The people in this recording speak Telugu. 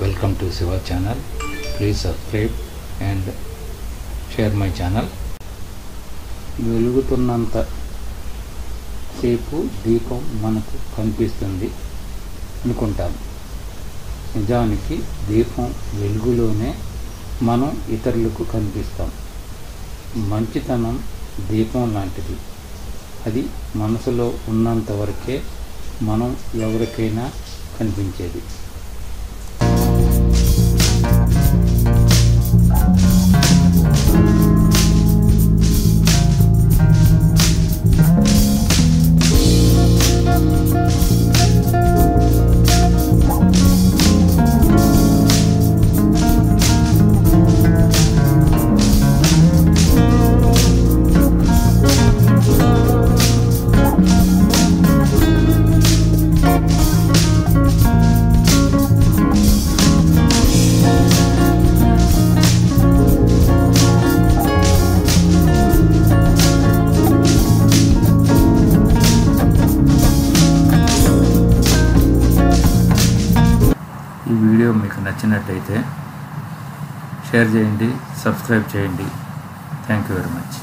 Welcome to Siva channel. Please subscribe and share my channel. వెలుగుతున్నంత సేపు దీపం మనకు కనిపిస్తుంది అనుకుంటాం. నిజానికి దీపం వెలుగులోనే మనం ఇతరులకు కనిపిస్తాం. మంచితనం దీపం లాంటిది. అది మనసులో ఉన్నంత వరకే మనం ఎవరికైనా కనిపించేది. ఈ వీడియో మీకు నచ్చినట్టయితే షేర్ చేయండి, సబ్స్క్రైబ్ చేయండి. Thank you very much.